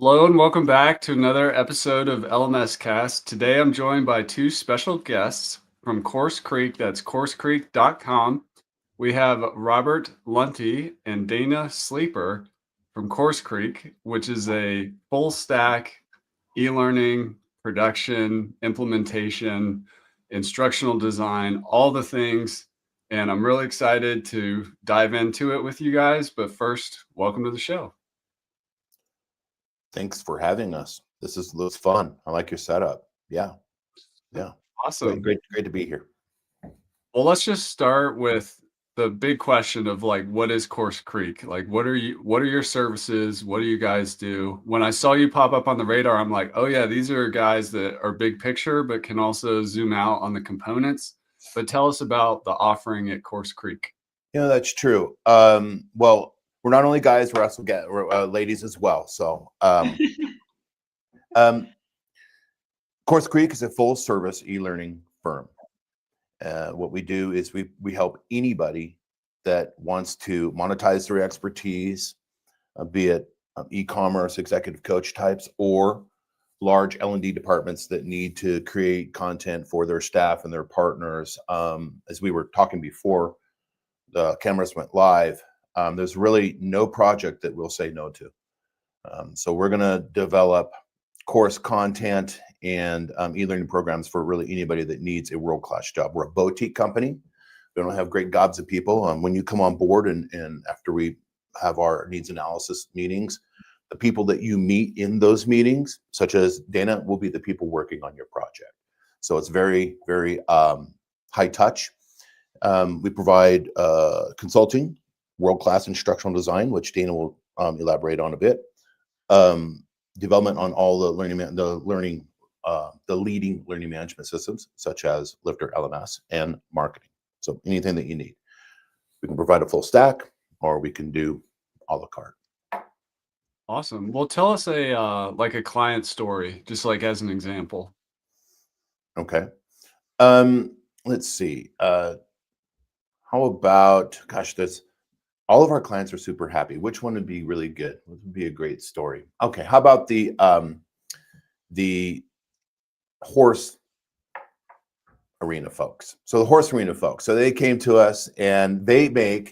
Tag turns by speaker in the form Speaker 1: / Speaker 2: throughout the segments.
Speaker 1: Hello and welcome back to another episode of LMS Cast. Today I'm joined by two special guests from CourseCREEK. That's CourseCREEK.com. We have Robert Lunte and Dana Sleeper from CourseCREEK, which is a full stack e-learning, production, implementation, instructional design, all the things. And I'm really excited to dive into it with you guys. But first, welcome to the show.
Speaker 2: Thanks for having us. Looks fun. I like your setup. Yeah.
Speaker 1: Awesome.
Speaker 2: Great to be here.
Speaker 1: Well, let's just start with the big question of like, what is CourseCREEK? Like, what are your services? What do you guys do? When I saw you pop up on the radar, I'm like, oh yeah, these are guys that are big picture, but can also zoom out on the components. But tell us about the offering at CourseCREEK.
Speaker 2: That's true. Well, we're not only guys, we're ladies as well. So, CourseCREEK is a full service e-learning firm. What we do is we help anybody that wants to monetize their expertise, be it e-commerce, executive coach types, or large L&D departments that need to create content for their staff and their partners. As we were talking before the cameras went live, there's really no project that we'll say no to. So we're going to develop course content and e-learning programs for really anybody that needs a world-class job. We're a boutique company. We don't have great gobs of people. When you come on board and after we have our needs analysis meetings, the people that you meet in those meetings, such as Dana, will be the people working on your project. So it's very, very high touch. We provide consulting, world-class instructional design, which Dana will elaborate on a bit. Development on all the leading learning management systems, such as Lifter, LMS, and marketing. So anything that you need, we can provide a full stack, or we can do a la carte.
Speaker 1: Awesome. Well, tell us a client story, just like as an example.
Speaker 2: Okay. Let's see. How about, gosh, all of our clients are super happy. Which one would be really good? What would be a great story? Okay, how about the horse arena folks? So the horse arena folks. So they came to us and this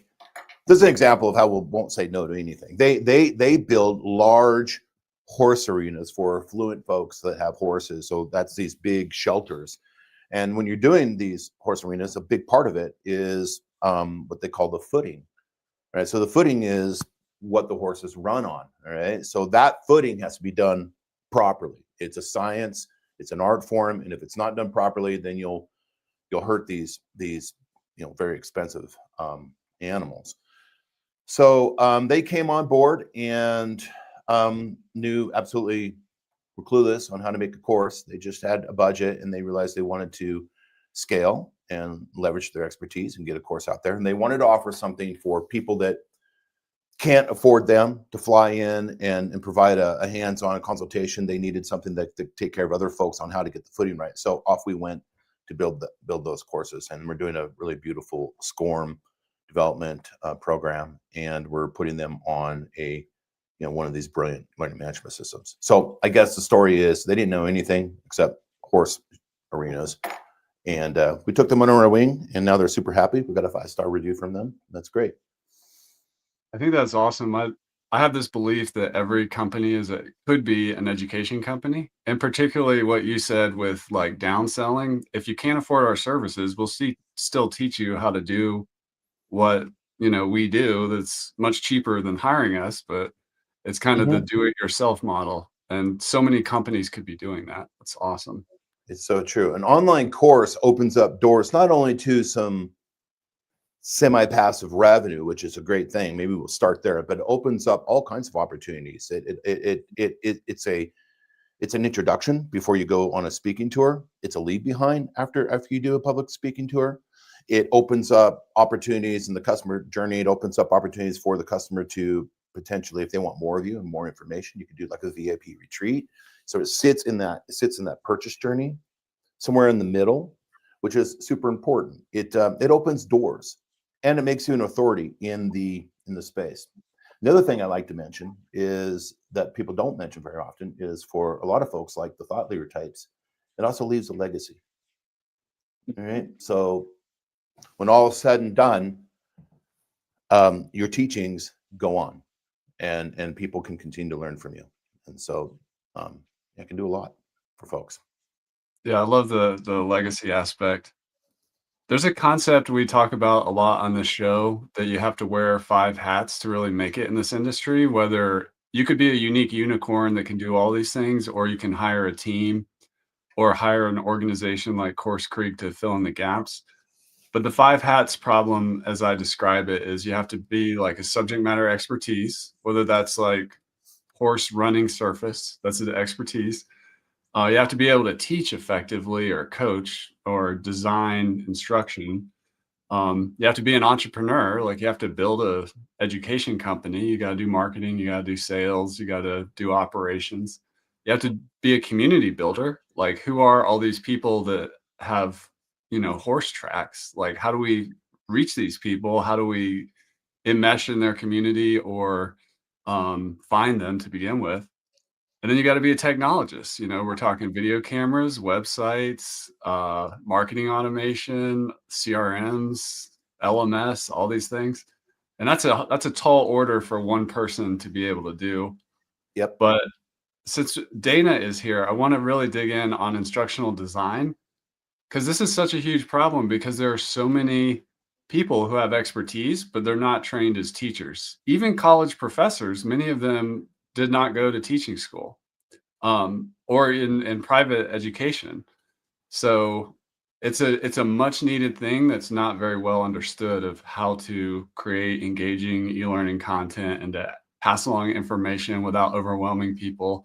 Speaker 2: is an example of how we won't say no to anything. They build large horse arenas for affluent folks that have horses. So that's these big shelters. And when you're doing these horse arenas, a big part of it is what they call the footing. Right, so the footing is what the horses run on. All right, so that footing has to be done properly. It's a science, it's an art form, and if it's not done properly, then you'll hurt these very expensive animals. So they came on board and knew absolutely were clueless on how to make a course. They just had a budget and they realized they wanted to scale and leverage their expertise and get a course out there. And they wanted to offer something for people that can't afford them to fly in and provide a hands-on consultation. They needed something that to take care of other folks on how to get the footing right. So off we went to build those courses. And we're doing a really beautiful SCORM development program. And we're putting them on one of these brilliant learning management systems. So I guess the story is they didn't know anything except horse arenas. And we took them under our wing, and now they're super happy. We got a 5-star review from them. That's great.
Speaker 1: I think that's awesome. I have this belief that every company could be an education company, and particularly what you said with like downselling. If you can't afford our services, we'll still teach you how to do what we do. That's much cheaper than hiring us, but it's kind of the do-it-yourself model, and so many companies could be doing that. That's awesome.
Speaker 2: It's so true. An online course opens up doors not only to some semi-passive revenue, which is a great thing. Maybe we'll start there, but it opens up all kinds of opportunities. It's an introduction before you go on a speaking tour. It's a leave behind after you do a public speaking tour. It opens up opportunities in the customer journey. It opens up opportunities for the customer to potentially, if they want more of you and more information, you can do like a VIP retreat. So it sits in that purchase journey somewhere in the middle, which is super important. It opens doors and it makes you an authority in the space. The other thing I like to mention is that people don't mention very often is for a lot of folks like the thought leader types, it also leaves a legacy. All right. So when all is said and done, your teachings go on and people can continue to learn from you. And so I can do a lot for folks.
Speaker 1: Yeah, I love the legacy aspect. There's a concept we talk about a lot on this show that you have to wear 5 hats to really make it in this industry, whether you could be a unique unicorn that can do all these things, or you can hire a team or hire an organization like CourseCREEK to fill in the gaps. But the 5 hats problem, as I describe it, is you have to be like a subject matter expertise, whether that's like horse running surface, that's the expertise. You have to be able to teach effectively or coach or design instruction. You have to be an entrepreneur, like you have to build a education company. You got to do marketing, you got to do sales, you got to do operations. You have to be a community builder. Like, who are all these people that have, horse tracks? Like, how do we reach these people? How do we enmesh in their community or find them to begin with? And then you gotta be a technologist, we're talking video cameras, websites, marketing automation, CRMs, LMS, all these things. And that's a tall order for one person to be able to do.
Speaker 2: Yep.
Speaker 1: But since Dana is here, I wanna really dig in on instructional design because this is such a huge problem because there are so many people who have expertise, but they're not trained as teachers. Even college professors, many of them did not go to teaching school or in private education. So it's a much needed thing that's not very well understood of how to create engaging e-learning content and to pass along information without overwhelming people.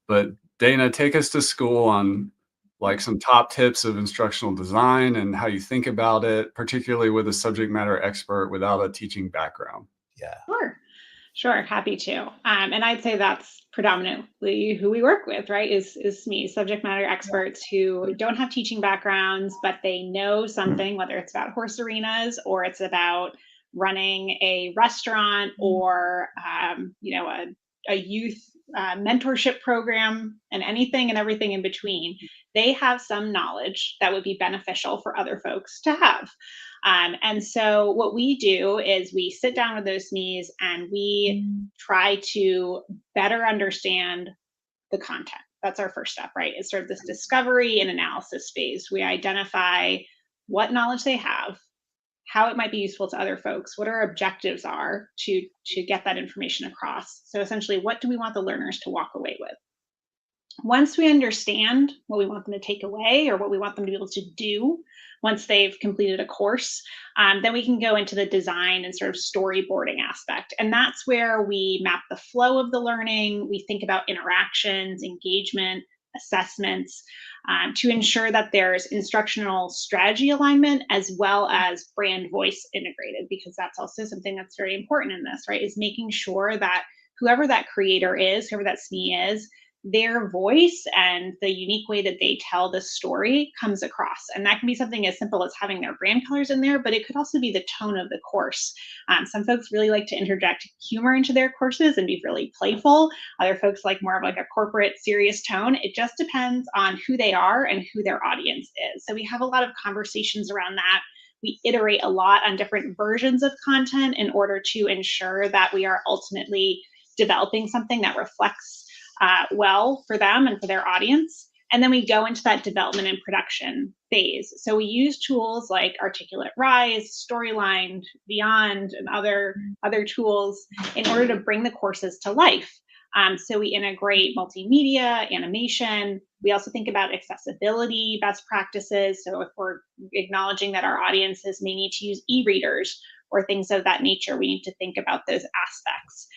Speaker 1: But Dana, take us to school on like some top tips of instructional design and how you think about it, particularly with a subject matter expert without a teaching background.
Speaker 2: Yeah.
Speaker 3: Sure. Sure, happy to. And I'd say that's predominantly who we work with, right? Is me, subject matter experts who don't have teaching backgrounds, but they know something, whether it's about horse arenas or it's about running a restaurant or a youth mentorship program and anything and everything in between. They have some knowledge that would be beneficial for other folks to have. And so what we do is we sit down with those SMEs and we try to better understand the content. That's our first step, right? It's sort of this discovery and analysis phase. We identify what knowledge they have, how it might be useful to other folks, what our objectives are to get that information across. So essentially, what do we want the learners to walk away with? Once we understand what we want them to take away or what we want them to be able to do once they've completed a course, then we can go into the design and sort of storyboarding aspect. And that's where we map the flow of the learning. We think about interactions, engagement, assessments to ensure that there's instructional strategy alignment as well as brand voice integrated, because that's also something that's very important in this, right? Is making sure that whoever that creator is, whoever that SME is, their voice and the unique way that they tell the story comes across. And that can be something as simple as having their brand colors in there, but it could also be the tone of the course. Some folks really like to interject humor into their courses and be really playful. Other folks like more of like a corporate serious tone. It just depends on who they are and who their audience is. So we have a lot of conversations around that. We iterate a lot on different versions of content in order to ensure that we are ultimately developing something that reflects well for them and for their audience. And then we go into that development and production phase. So we use tools like Articulate Rise, Storyline, Beyond, and other tools in order to bring the courses to life. So we integrate multimedia, animation. We also think about accessibility best practices. So if we're acknowledging that our audiences may need to use e-readers or things of that nature, we need to think about those aspects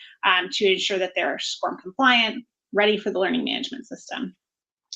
Speaker 3: to ensure that they're SCORM compliant, ready for the learning management system.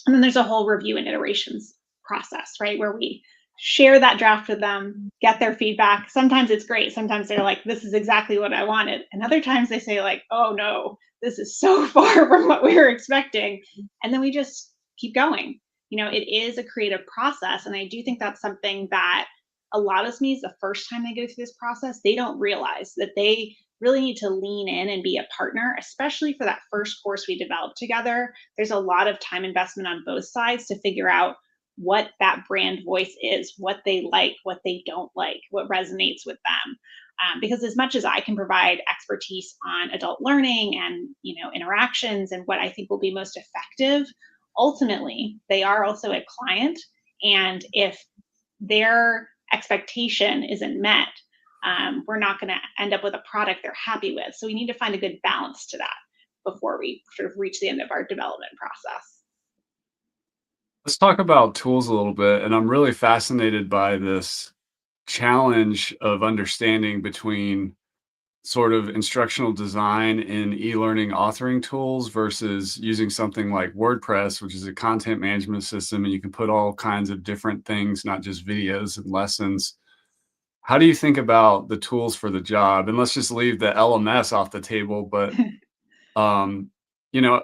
Speaker 3: And then there's a whole review and iterations process, right? Where we share that draft with them, get their feedback. Sometimes it's great. Sometimes they're like, this is exactly what I wanted. And other times they say like, oh no, this is so far from what we were expecting. And then we just keep going. It is a creative process. And I do think that's something that a lot of SMEs, the first time they go through this process, they don't realize that they really need to lean in and be a partner, especially for that first course we developed together. There's a lot of time investment on both sides to figure out what that brand voice is, what they like, what they don't like, what resonates with them. Because as much as I can provide expertise on adult learning and interactions and what I think will be most effective, ultimately they are also a client, and if their expectation isn't met, we're not going to end up with a product they're happy with. So we need to find a good balance to that before we sort of reach the end of our development process.
Speaker 1: Let's talk about tools a little bit. And I'm really fascinated by this challenge of understanding between sort of instructional design in e-learning authoring tools versus using something like WordPress, which is a content management system, and you can put all kinds of different things, not just videos and lessons. How do you think about the tools for the job? And let's just leave the LMS off the table, but um, you know,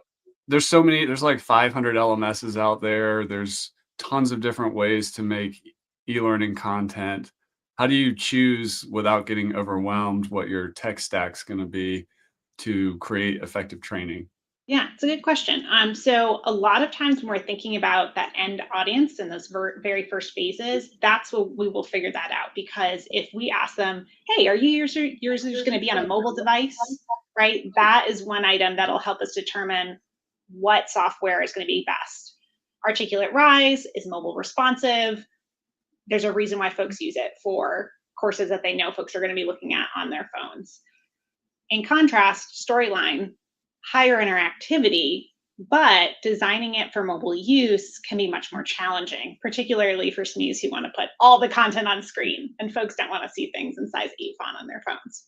Speaker 1: there's like 500 LMSs out there. There's tons of different ways to make e-learning content. How do you choose without getting overwhelmed what your tech stack's going to be to create effective training?
Speaker 3: Yeah, it's a good question. So a lot of times when we're thinking about that end audience and those very first phases, that's what we will figure that out. Because if we ask them, "Hey, are yours going to be on a mobile device?" Right, that is one item that'll help us determine what software is going to be best. Articulate Rise is mobile responsive. There's a reason why folks use it for courses that they know folks are going to be looking at on their phones. In contrast, Storyline, higher interactivity, but designing it for mobile use can be much more challenging, particularly for SMEs who want to put all the content on screen and folks don't want to see things in size 8 font on their phones.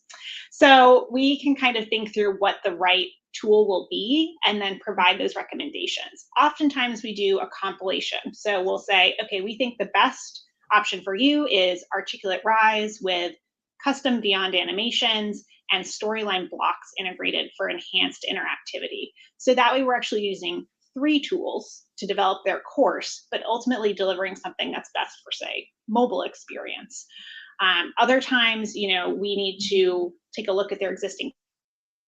Speaker 3: So we can kind of think through what the right tool will be and then provide those recommendations. Oftentimes we do a compilation. So we'll say, okay, we think the best option for you is Articulate Rise with custom Beyond animations and Storyline blocks integrated for enhanced interactivity. So that way we're actually using 3 tools to develop their course, but ultimately delivering something that's best for, say, mobile experience. Other times, we need to take a look at their existing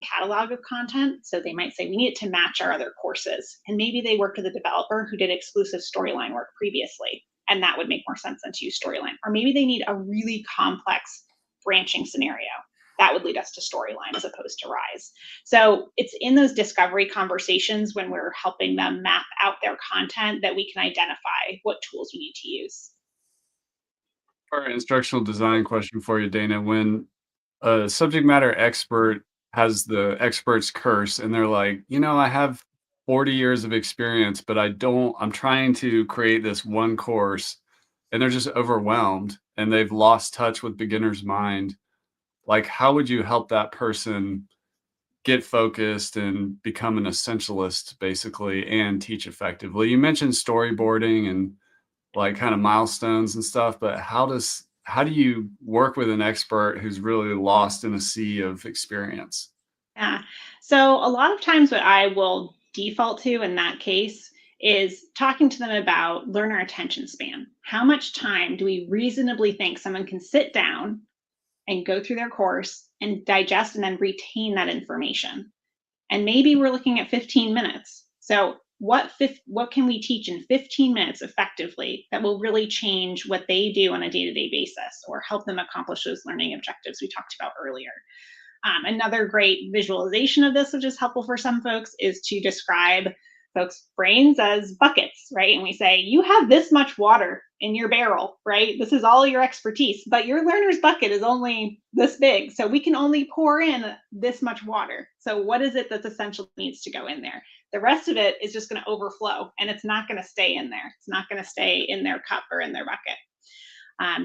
Speaker 3: catalog of content. So they might say, we need it to match our other courses. And maybe they worked with a developer who did exclusive Storyline work previously, and that would make more sense than to use Storyline. Or maybe they need a really complex branching scenario. That would lead us to Storyline as opposed to Rise. So it's in those discovery conversations when we're helping them map out their content that we can identify what tools we need to use.
Speaker 1: Our instructional design question for you, Dana. When a subject matter expert has the expert's curse and they're like, I have 40 years of experience, but I'm trying to create this one course, and they're just overwhelmed and they've lost touch with beginner's mind. Like, how would you help that person get focused and become an essentialist basically and teach effectively? You mentioned storyboarding and like kind of milestones and stuff, but how do you work with an expert who's really lost in a sea of experience?
Speaker 3: Yeah. So a lot of times what I will default to in that case is talking to them about learner attention span. How much time do we reasonably think someone can sit down and go through their course and digest and then retain that information? And maybe we're looking at 15 minutes. So what can we teach in 15 minutes effectively that will really change what they do on a day-to-day basis or help them accomplish those learning objectives we talked about earlier? Another great visualization of this, which is helpful for some folks, is to describe folks' brains as buckets, right? And we say, you have this much water in your barrel, right? This is all your expertise, but your learner's bucket is only this big. So we can only pour in this much water. So what is it that's essential needs to go in there? The rest of it is just going to overflow and it's not going to stay in there. It's not going to stay in their cup or in their bucket.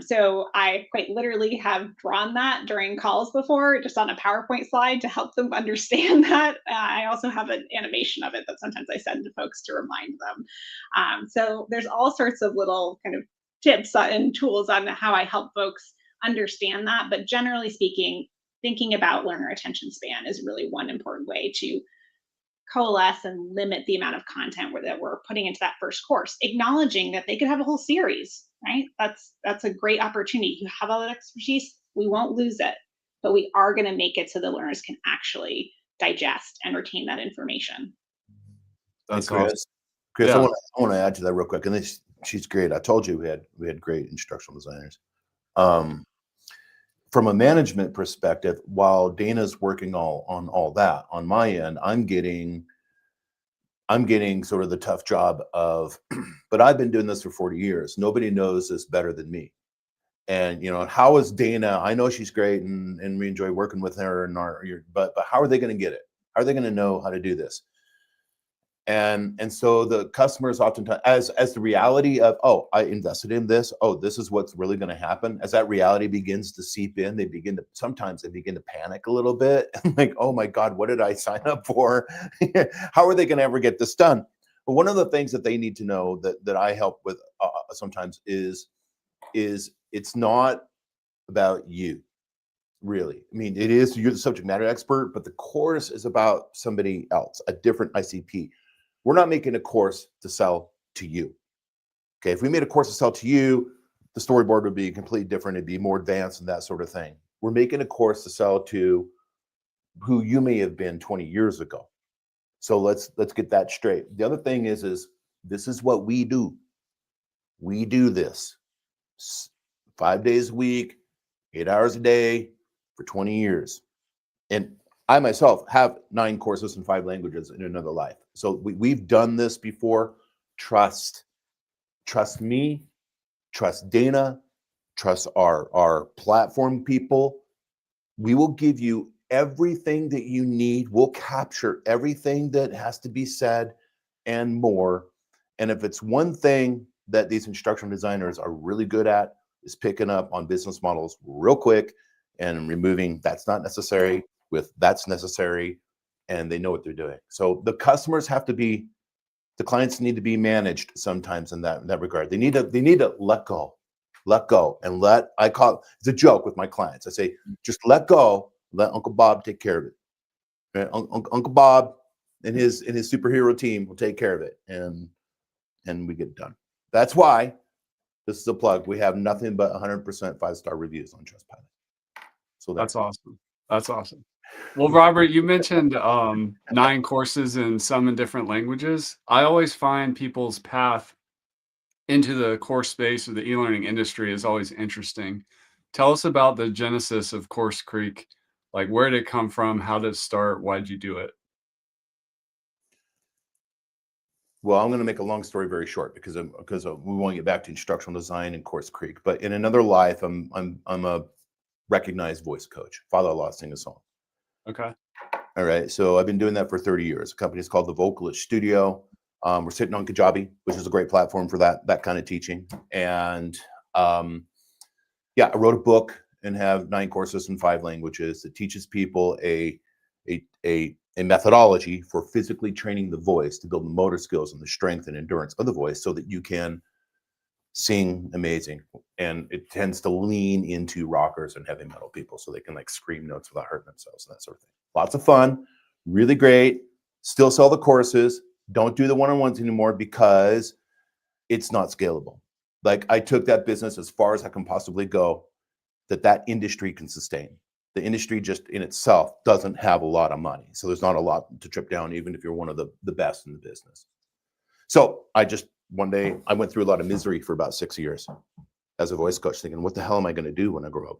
Speaker 3: So I quite literally have drawn that during calls before, just on a PowerPoint slide to help them understand that. I also have an animation of it that sometimes I send to folks to remind them. So there's all sorts of little kind of tips and tools on how I help folks understand that. But generally speaking, thinking about learner attention span is really one important way to coalesce and limit the amount of content that we're putting into that first course, acknowledging that they could have a whole series, right? That's a great opportunity. You have all that expertise, we won't lose it. but we are going to make it so the learners can actually digest and retain that information.
Speaker 1: That's
Speaker 2: Chris,
Speaker 1: awesome.
Speaker 2: Chris,
Speaker 1: Yeah.
Speaker 2: I want to add to that real quick. And she's great. I told you we had great instructional designers. From a management perspective, while Dana's working on all that, on my end, I'm getting sort of the tough job of, but I've been doing this for 40 years. Nobody knows this better than me. And how is Dana? I know she's great, and we enjoy working with her. But how are they going to get it? How are they going to know how to do this? And so the customers oftentimes, as the reality of, oh, I invested in this, oh, this is what's really going to happen. As that reality begins to seep in, sometimes they begin to panic a little bit. Like, oh my God, what did I sign up for? How are they going to ever get this done? But one of the things that they need to know that I help with sometimes is it's not about you, really. I mean, it is, you're the subject matter expert, but the course is about somebody else, a different ICP. We're not making a course to sell to you. Okay, if we made a course to sell to you, the storyboard would be completely different. It'd be more advanced and that sort of thing. We're making a course to sell to who you may have been 20 years ago. So let's get that straight. The other thing is this is what we do. We do this 5 days a week, 8 hours a day for 20 years. And I myself have 9 courses in 5 languages in another life. So we've done this before. Trust me, trust Dana, trust our platform people. We will give you everything that you need. We'll capture everything that has to be said and more. And if it's one thing that these instructional designers are really good at, is picking up on business models real quick and removing that's not necessary with that's necessary, and they know what they're doing. So the customers the clients need to be managed sometimes in that regard. They need to let go, and it's a joke with my clients. I say, just let go, let Uncle Bob take care of it. Right? Uncle Bob and his superhero team will take care of it, and we get it done. That's why, this is a plug, we have nothing but 100% 5-star reviews on Trustpilot. So
Speaker 1: that's awesome. That's awesome. Well, Robert, you mentioned 9 courses and some in different languages. I always find people's path into the course space or the e-learning industry is always interesting. Tell us about the genesis of CourseCREEK. Like, where did it come from? How did it start? Why did you do it?
Speaker 2: Well, I'm going to make a long story very short because we want to get back to instructional design and CourseCREEK. But in another life, I'm a recognized voice coach. Father-in-law sing a song.
Speaker 1: Okay.
Speaker 2: All right. So I've been doing that for 30 years. The company is called The Vocalist Studio. We're sitting on Kajabi, which is a great platform for that kind of teaching. And I wrote a book and have 9 courses in 5 languages that teaches people a methodology for physically training the voice to build the motor skills and the strength and endurance of the voice so that you can sing amazing. And it tends to lean into rockers and heavy metal people so they can like scream notes without hurting themselves and that sort of thing. Lots of fun, really great. Still sell the courses. Don't do the one-on-ones anymore because it's not scalable. Like, I took that business as far as I can possibly go that industry can sustain. The industry just in itself doesn't have a lot of money. So there's not a lot to trip down, even if you're one of the best in the business. So one day I went through a lot of misery for about 6 years as a voice coach, thinking, what the hell am I going to do when I grow up?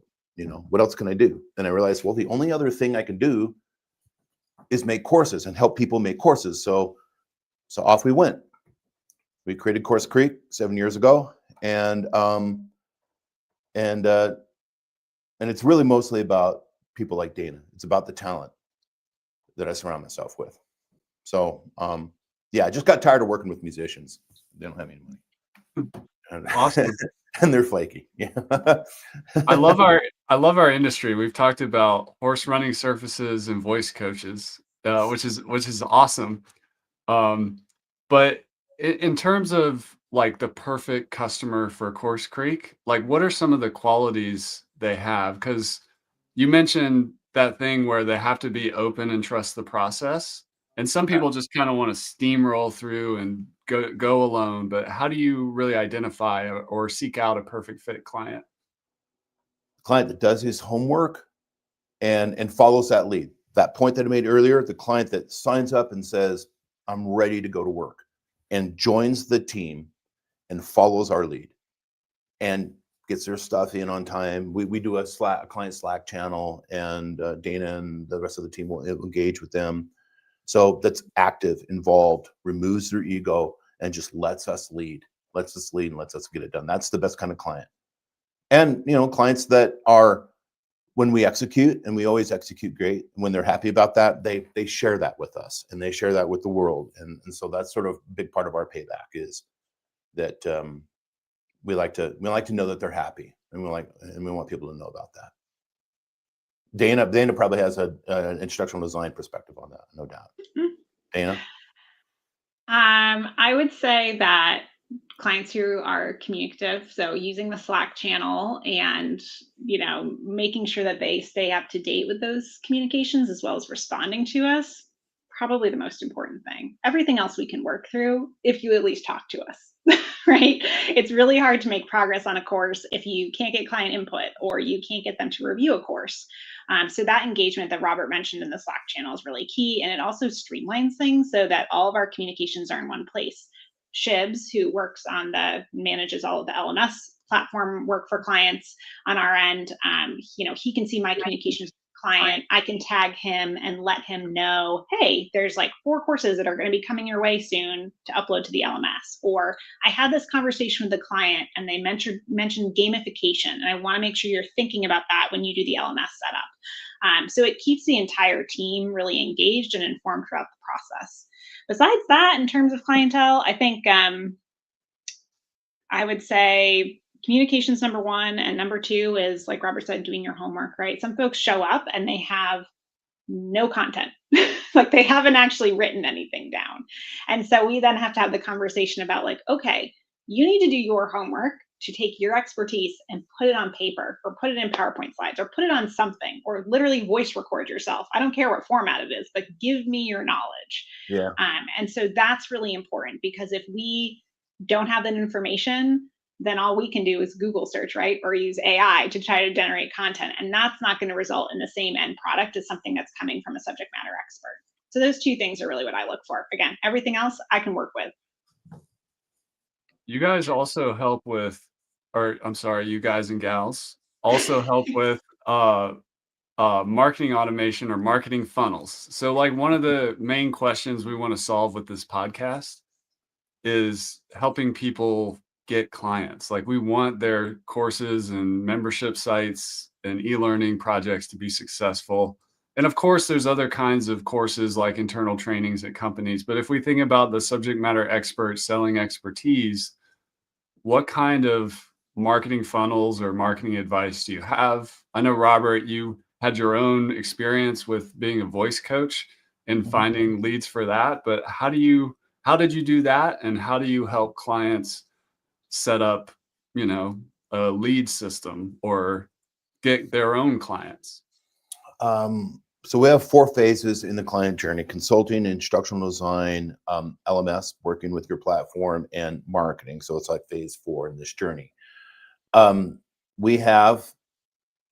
Speaker 2: What else can I do? And I realized, well, the only other thing I can do is make courses and help people make courses. So off we went. We created CourseCREEK 7 years ago, and it's really mostly about people like Dana. It's about the talent that I surround myself with. So I just got tired of working with musicians. They don't have any money.
Speaker 1: Awesome.
Speaker 2: And they're flaky. Yeah.
Speaker 1: I love our industry. We've talked about horse running surfaces and voice coaches, which is awesome. But in terms of like the perfect customer for CourseCREEK, like, what are some of the qualities they have? Because you mentioned that thing where they have to be open and trust the process. And some people just kind of want to steamroll through and go alone. But how do you really identify or seek out a perfect fit client?
Speaker 2: Client that does his homework and follows that lead. That point that I made earlier, the client that signs up and says, I'm ready to go to work, and joins the team and follows our lead and gets their stuff in on time. We do a client Slack channel, and Dana and the rest of the team will engage with them. So that's active, involved, removes their ego, and just lets us lead and lets us get it done. That's the best kind of client. And, clients that are, when we execute, and we always execute great, when they're happy about that, they share that with us, and they share that with the world. And so that's sort of a big part of our payback, is that we like to know that they're happy, and we want people to know about that. Dana probably has an instructional design perspective on that, no doubt. Dana?
Speaker 3: I would say that clients who are communicative, so using the Slack channel and, making sure that they stay up to date with those communications as well as responding to us, probably the most important thing. Everything else we can work through if you at least talk to us, right? It's really hard to make progress on a course if you can't get client input or you can't get them to review a course. So that engagement that Robert mentioned in the Slack channel is really key. And it also streamlines things so that all of our communications are in one place. Shibs, who manages all of the LMS platform work for clients on our end, he can see my communications with the client. I can tag him and let him know, hey, there's like 4 courses that are going to be coming your way soon to upload to the LMS. Or I had this conversation with the client and they mentioned gamification, and I want to make sure you're thinking about that when you do the LMS setup. So it keeps the entire team really engaged and informed throughout the process. Besides that, in terms of clientele, I think I would say communication's number 1, and number 2 is, like Robert said, doing your homework, right? Some folks show up and they have no content, like they haven't actually written anything down. And so we then have to have the conversation about, like, okay, you need to do your homework to take your expertise and put it on paper, or put it in PowerPoint slides, or put it on something, or literally voice record yourself. I don't care what format it is, but give me your knowledge.
Speaker 2: Yeah.
Speaker 3: And so that's really important, because if we don't have that information, then all we can do is Google search, right? Or use AI to try to generate content. And that's not going to result in the same end product as something that's coming from a subject matter expert. So those 2 things are really what I look for. Again, everything else I can work with.
Speaker 1: You guys also help with, or I'm sorry, you guys and gals also help with marketing automation or marketing funnels. So like one of the main questions we want to solve with this podcast is helping people get clients. Like we want their courses and membership sites and e-learning projects to be successful. And of course, there's other kinds of courses like internal trainings at companies. But if we think about the subject matter expert selling expertise, what kind of marketing funnels or marketing advice do you have? I know, Robert, you had your own experience with being a voice coach and finding leads for that. But how did you do that? And how do you help clients set up, a lead system or get their own clients?
Speaker 2: So we have 4 phases in the client journey: consulting, instructional design, LMS, working with your platform, and marketing. So it's like phase 4 in this journey. We have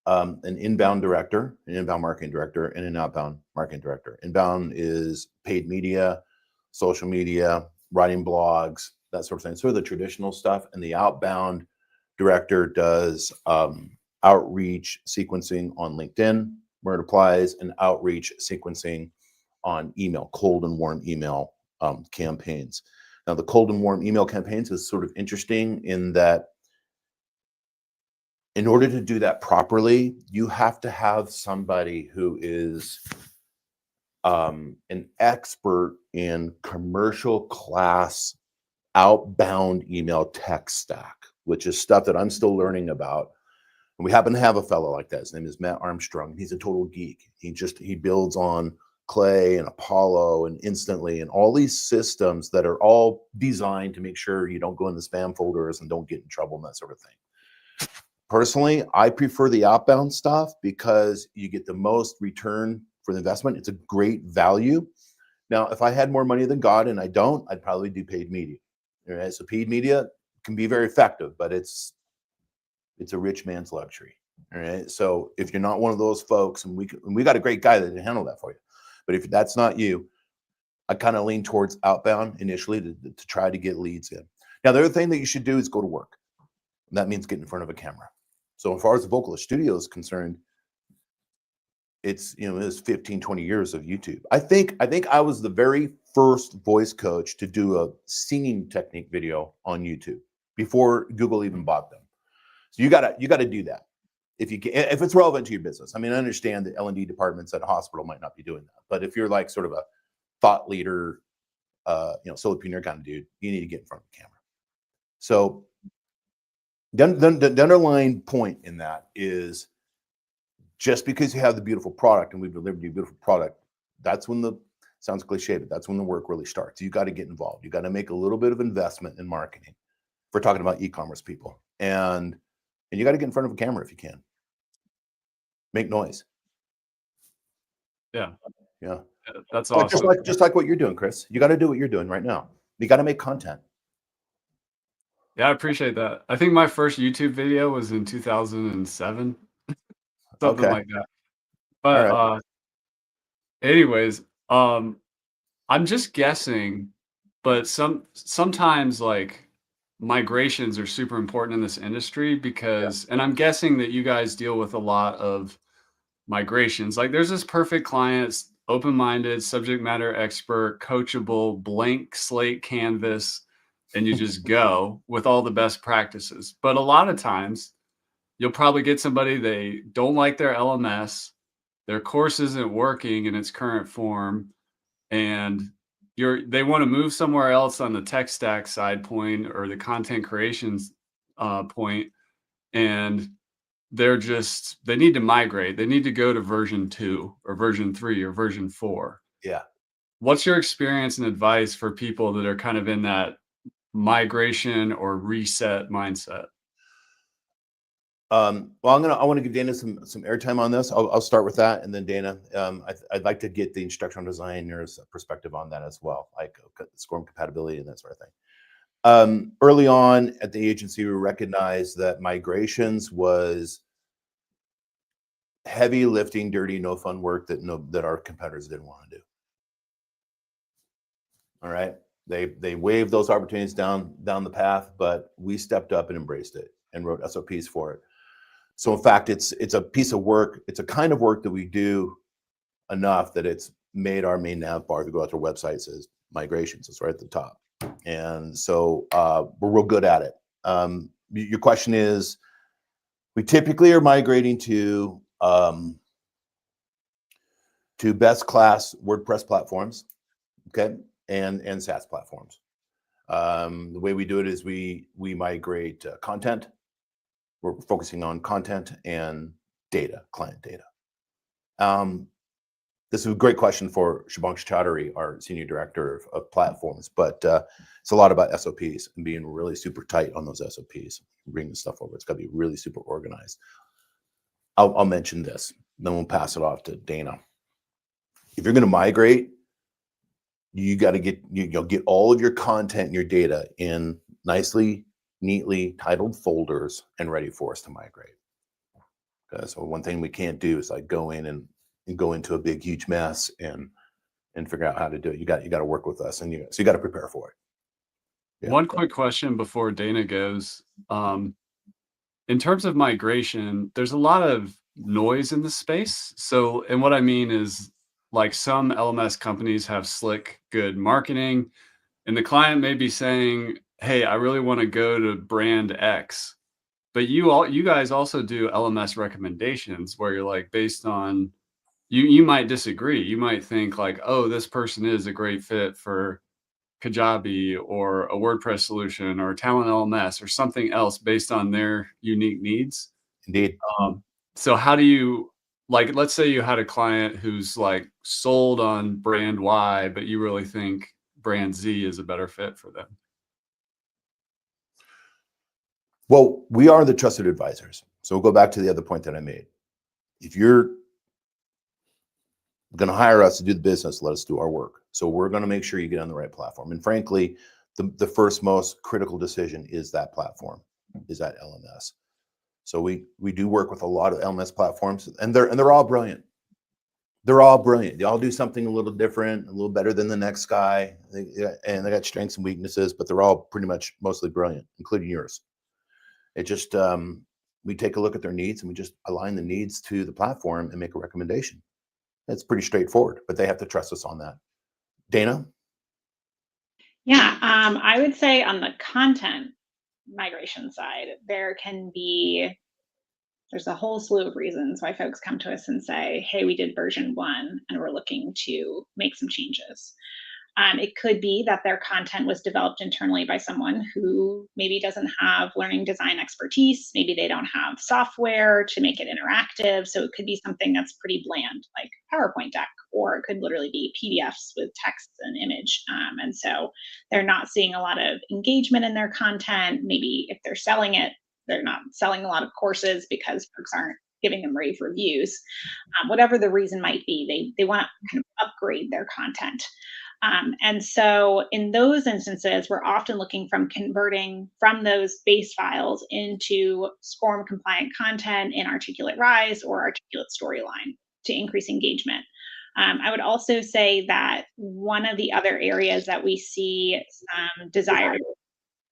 Speaker 2: an inbound director, an inbound marketing director, and an outbound marketing director. Inbound is paid media, social media, writing blogs, that sort of thing. Sort of the traditional stuff. And the outbound director does outreach sequencing on LinkedIn, where it applies, and outreach sequencing on email, cold and warm email campaigns. Now, the cold and warm email campaigns is sort of interesting in that in order to do that properly, you have to have somebody who is an expert in commercial class outbound email tech stack, which is stuff that I'm still learning about. And we happen to have a fellow like that. His name is Matt Armstrong. He's a total geek. He builds on Clay and Apollo and Instantly and all these systems that are all designed to make sure you don't go in the spam folders and don't get in trouble and that sort of thing. Personally, I prefer the outbound stuff because you get the most return for the investment. It's a great value. Now, if I had more money than God, and I don't, I'd probably do paid media. Right? So paid media can be very effective, but it's a rich man's luxury. All right. So if you're not one of those folks, and we got a great guy that can handle that for you, but if that's not you, I kind of lean towards outbound initially to try to get leads in. Now, the other thing that you should do is go to work. And that means get in front of a camera. So as far as the Vocalist Studio is concerned, it's, it's 15, 20 years of YouTube. I think I was the very first voice coach to do a singing technique video on YouTube before Google even bought them. So you gotta do that if you can, if it's relevant to your business. I mean, I understand that L&D departments at a hospital might not be doing that, but if you're like sort of a thought leader, solopreneur kind of dude, you need to get in front of the camera. So the underlying point in that is, just because you have the beautiful product and we've delivered you a beautiful product, that's when sounds cliche, but that's when the work really starts. You got to get involved. You got to make a little bit of investment in marketing. If we're talking about e-commerce people, and you got to get in front of a camera if you can. Make noise.
Speaker 1: Yeah.
Speaker 2: Yeah.
Speaker 1: That's awesome.
Speaker 2: Just like what you're doing, Chris. You got to do what you're doing right now. You got to make content.
Speaker 1: Yeah, I appreciate that. I think my first YouTube video was in 2007. Something
Speaker 2: Okay.
Speaker 1: like that. But
Speaker 2: All right.
Speaker 1: Anyways, I'm just guessing, but sometimes like migrations are super important in this industry because, and I'm guessing that you guys deal with a lot of migrations. Like there's this perfect client, open-minded, subject matter expert, coachable, blank slate canvas, and you just go with all the best practices. But a lot of times you'll probably get somebody, they don't like their LMS, their course isn't working in its current form, and they want to move somewhere else on the tech stack side point or the content creations point, and they need to migrate. They need to go to version 2 or version 3 or version 4.
Speaker 2: Yeah.
Speaker 1: What's your experience and advice for people that are kind of in that migration or reset mindset?
Speaker 2: Well, I want to give Dana some airtime on this. I'll start with that, and then Dana, I'd like to get the instructional designer's perspective on that as well, like SCORM compatibility and that sort of thing. Early on at the agency, we recognized that migrations was heavy lifting, dirty, no fun work that our competitors didn't want to do. All right, they waved those opportunities down the path, but we stepped up and embraced it and wrote SOPs for it. So in fact, it's a piece of work. It's a kind of work that we do enough that it's made our main nav bar. If you go out to our website, it says migrations. It's right at the top. And so we're real good at it. Your question is, we typically are migrating to best class WordPress platforms, okay, and SaaS platforms. The way we do it is we migrate content. We're focusing on content and data, client data. This is a great question for Shubhanksh Chaudhary, our Senior Director of Platforms, but it's a lot about SOPs and being really super tight on those SOPs, bringing stuff over. It's got to be really super organized. I'll mention this, then we'll pass it off to Dana. If you're going to migrate, you got to get all of your content and your data in nicely, neatly titled folders and ready for us to migrate. So one thing we can't do is like go in and go into a big, huge mess and figure out how to do it. You got to work with us, and so you got to prepare for it.
Speaker 1: Yeah. One quick question before Dana goes. In terms of migration, there's a lot of noise in the space. So, and what I mean is, like, some LMS companies have slick, good marketing, and the client may be saying, hey, I really want to go to brand X. But you guys also do LMS recommendations where you're like, based on, you might disagree. You might think like, oh, this person is a great fit for Kajabi or a WordPress solution or Talent LMS or something else based on their unique needs.
Speaker 2: Indeed.
Speaker 1: So how do you, like, let's say you had a client who's like sold on brand Y, but you really think brand Z is a better fit for them?
Speaker 2: Well, we are the trusted advisors. So we'll go back to the other point that I made. If you're going to hire us to do the business, let us do our work. So we're going to make sure you get on the right platform. And frankly, the first most critical decision is that platform, is that LMS. So we do work with a lot of LMS platforms, and they're all brilliant. They're all brilliant. They all do something a little different, a little better than the next guy. And they got strengths and weaknesses, but they're all pretty much mostly brilliant, including yours. It just, we take a look at their needs and we just align the needs to the platform and make a recommendation. It's pretty straightforward, but they have to trust us on that. Dana?
Speaker 3: Yeah, I would say on the content migration side, there's a whole slew of reasons why folks come to us and say, hey, we did version 1 and we're looking to make some changes. It could be that their content was developed internally by someone who maybe doesn't have learning design expertise. Maybe they don't have software to make it interactive. So it could be something that's pretty bland, like PowerPoint deck, or it could literally be PDFs with text and image. And so they're not seeing a lot of engagement in their content. Maybe if they're selling it, they're not selling a lot of courses because folks aren't giving them rave reviews. Whatever the reason might be, they want to kind of upgrade their content. And so in those instances, we're often looking from converting from those base files into SCORM compliant content in Articulate Rise or Articulate Storyline to increase engagement. I would also say that one of the other areas that we see some desired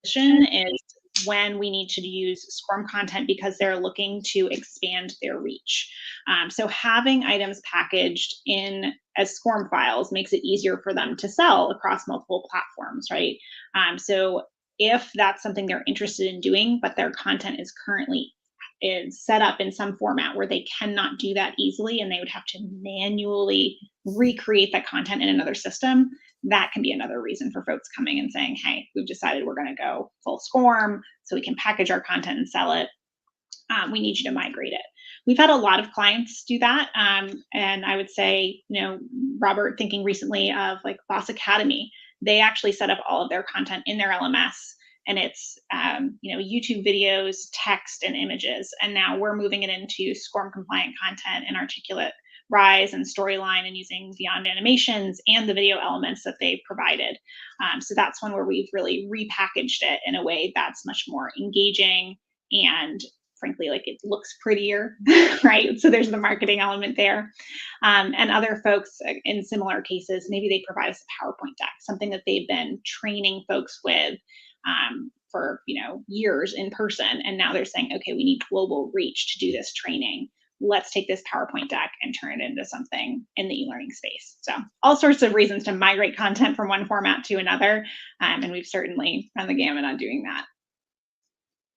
Speaker 3: is when we need to use SCORM content because they're looking to expand their reach. So having items packaged in as SCORM files makes it easier for them to sell across multiple platforms, right? So if that's something they're interested in doing, but their content is currently set up in some format where they cannot do that easily and they would have to manually recreate that content in another system, that can be another reason for folks coming and saying, hey, we've decided we're going to go full SCORM so we can package our content and sell it. We need you to migrate it. We've had a lot of clients do that. And I would say, Robert, thinking recently of like Boss Academy, they actually set up all of their content in their LMS. And it's YouTube videos, text, and images. And now we're moving it into SCORM compliant content and Articulate Rise and Storyline and using Beyond Animations and the video elements that they provided. So that's one where we've really repackaged it in a way that's much more engaging and frankly, like it looks prettier, right? So there's the marketing element there. And other folks in similar cases, maybe they provide us a PowerPoint deck, something that they've been training folks with for years in person. And now they're saying, okay, we need global reach to do this training. Let's take this PowerPoint deck and turn it into something in the e-learning space. So all sorts of reasons to migrate content from one format to another. And we've certainly run the gamut on doing that.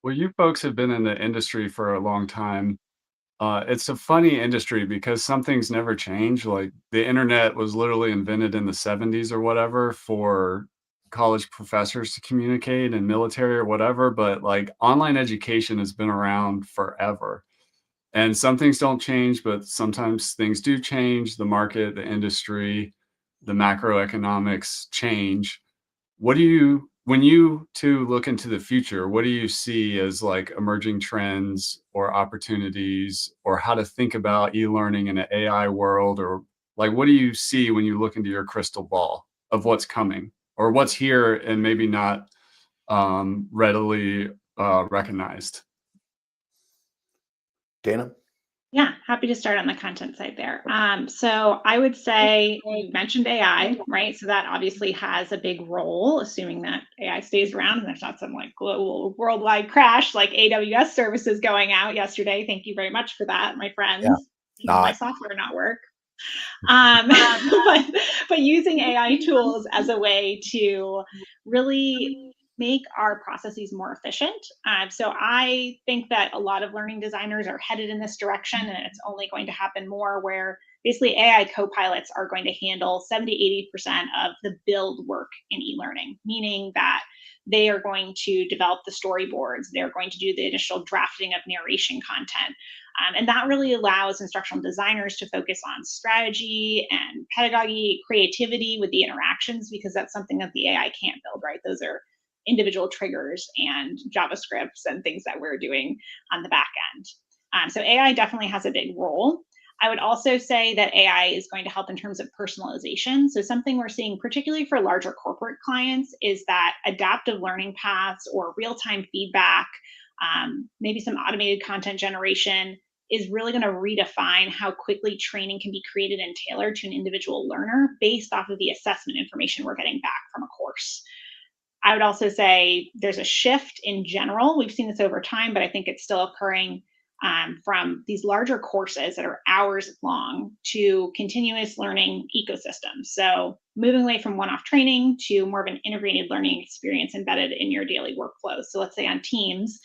Speaker 1: Well, you folks have been in the industry for a long time. It's a funny industry because some things never change. Like the internet was literally invented in the 70s or whatever for college professors to communicate and military or whatever. But like online education has been around forever. And some things don't change, but sometimes things do change. The market, the industry, the macroeconomics change. When you two look into the future, what do you see as like emerging trends or opportunities or how to think about e-learning in an AI world? Or like, what do you see when you look into your crystal ball of what's coming or what's here and maybe not readily recognized?
Speaker 2: Dana?
Speaker 3: Yeah, happy to start on the content side there. So I would say you mentioned AI, right? So that obviously has a big role, assuming that AI stays around and there's not some like global worldwide crash like AWS services going out yesterday. Thank you very much for that, my friends.
Speaker 2: Yeah,
Speaker 3: My software not work. But using AI tools as a way to really make our processes more efficient. So I think that a lot of learning designers are headed in this direction, and it's only going to happen more where basically AI co-pilots are going to handle 70-80% of the build work in e-learning, meaning that they are going to develop the storyboards, they're going to do the initial drafting of narration content. And that really allows instructional designers to focus on strategy and pedagogy, creativity with the interactions, because that's something that the AI can't build, right? Those are individual triggers and JavaScripts and things that we're doing on the back end. So AI definitely has a big role. I would also say that AI is going to help in terms of personalization. So something we're seeing, particularly for larger corporate clients, is that adaptive learning paths or real-time feedback maybe some automated content generation, is really going to redefine how quickly training can be created and tailored to an individual learner based off of the assessment information we're getting back from a course. I would also say there's a shift in general. We've seen this over time, but I think it's still occurring, from these larger courses that are hours long to continuous learning ecosystems. So moving away from one-off training to more of an integrated learning experience embedded in your daily workflow. So let's say on Teams,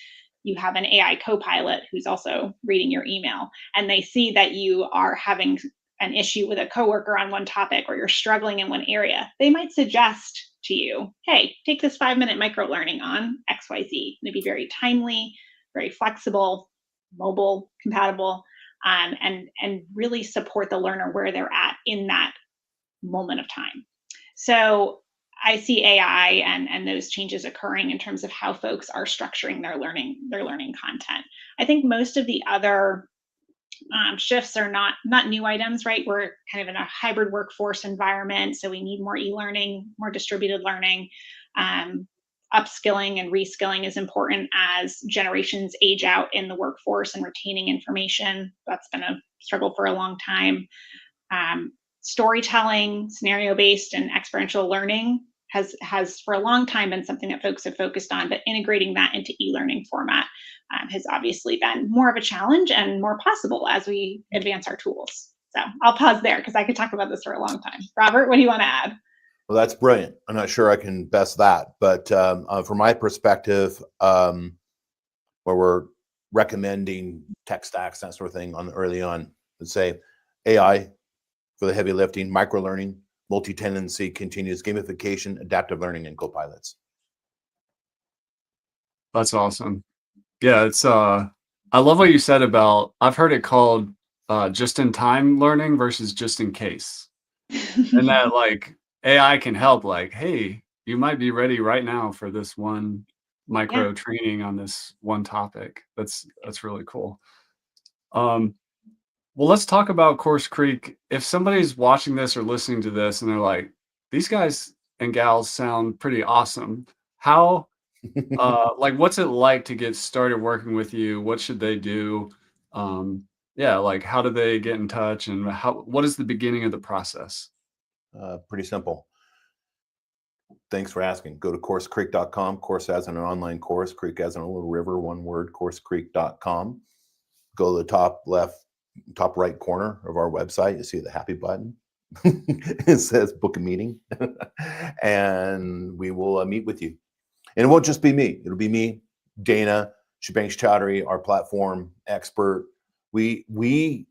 Speaker 3: you have an AI co-pilot who's also reading your email, and they see that you are having an issue with a coworker on one topic, or you're struggling in one area. They might suggest to you, hey, take this 5-minute micro learning on XYZ. It'd be very timely, very flexible, mobile compatible, and really support the learner where they're at in that moment of time. So I see AI and those changes occurring in terms of how folks are structuring their learning content. I think most of the other shifts are not new items, right? We're kind of in a hybrid workforce environment, so we need more e-learning, more distributed learning. Upskilling and reskilling is important as generations age out in the workforce and retaining information. That's been a struggle for a long time. Storytelling, scenario-based, and experiential learning has for a long time been something that folks have focused on, but integrating that into e-learning format has obviously been more of a challenge and more possible as we advance our tools. So I'll pause there because I could talk about this for a long time. Robert, what do you want to add?
Speaker 2: Well, that's brilliant. I'm not sure I can best that, but from my perspective, where we're recommending tech stacks, that sort of thing early on, let's say AI for the heavy lifting, micro learning, multi-tenancy, continuous gamification, adaptive learning, and co-pilots.
Speaker 1: That's awesome. Yeah, it's I love what you said about, I've heard it called just in time learning versus just in case. And that like AI can help, like, hey, you might be ready right now for this one
Speaker 3: Yeah.
Speaker 1: micro training on this one topic. That's really cool. Um, well, let's talk about CourseCREEK. If somebody's watching this or listening to this and they're like, these guys and gals sound pretty awesome. How like what's it like to get started working with you? What should they do? Yeah, like how do they get in touch, and what is the beginning of the process?
Speaker 2: Pretty simple. Thanks for asking. Go to CourseCREEK.com. Course as an online course, Creek as in a little river, one word, CourseCREEK.com. Go to the top left, top right corner of our website. You see the happy button. It says book a meeting, and we will meet with you. And it won't just be me. It'll be me, Dana, Shabanks Chowdhury, our platform expert. We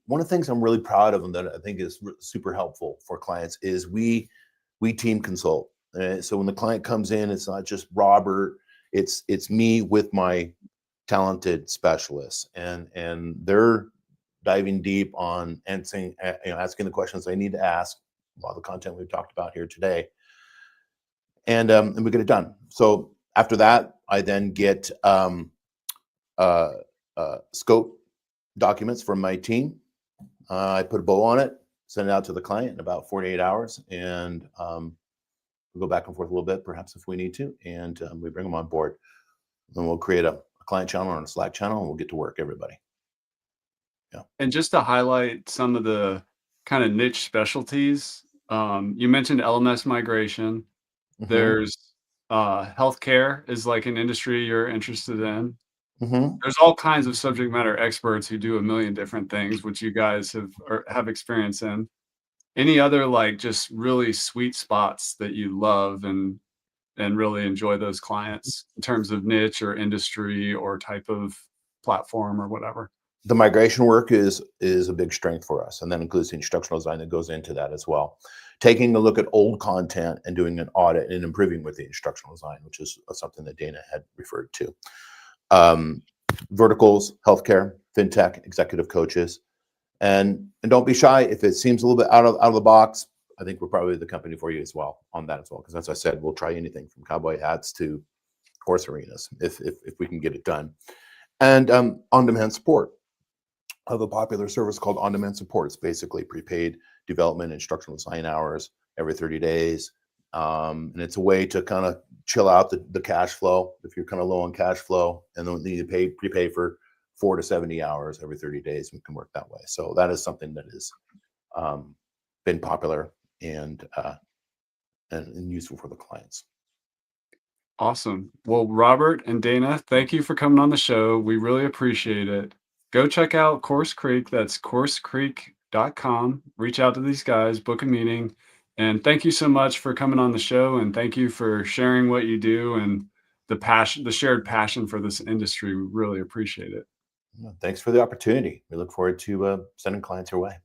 Speaker 2: one of the things I'm really proud of and that I think is super helpful for clients is we team consult. So when the client comes in, it's not just Robert, it's me with my talented specialists, and they're diving deep on answering, asking the questions they need to ask, a lot of the content we've talked about here today, and we get it done. So after that, I then get scope documents from my team. I put a bow on it, send it out to the client in about 48 hours, and we'll go back and forth a little bit, perhaps if we need to, and we bring them on board. Then we'll create a client channel or a Slack channel, and we'll get to work, everybody. Yeah.
Speaker 1: And just to highlight some of the kind of niche specialties, you mentioned LMS migration. There's healthcare is like an industry you're interested in. There's all kinds of subject matter experts who do a million different things, which you guys have experience in. Any other like just really sweet spots that you love and really enjoy those clients in terms of niche or industry or type of platform or whatever?
Speaker 2: The migration work is a big strength for us, and that includes the instructional design that goes into that as well. Taking a look at old content and doing an audit and improving with the instructional design, which is something that Dana had referred to. Verticals, healthcare, fintech, executive coaches, and don't be shy if it seems a little bit out of the box. I think we're probably the company for you as well on that as well, because as I said, we'll try anything from cowboy hats to horse arenas if we can get it done. And on-demand support. I have a popular service called on-demand support. It's basically prepaid development, instructional design hours every 30 days. And it's a way to kind of chill out the cash flow if you're kind of low on cash flow, and then need to prepay for 4 to 70 hours every 30 days. We can work that way. So that is something that has been popular and useful for the clients.
Speaker 1: Awesome. Well, Robert and Dana, thank you for coming on the show. We really appreciate it. Go check out CourseCREEK. That's CourseCREEK.com. Reach out to these guys, book a meeting. And thank you so much for coming on the show. And thank you for sharing what you do and the shared passion for this industry. We really appreciate it.
Speaker 2: Thanks for the opportunity. We look forward to sending clients your way.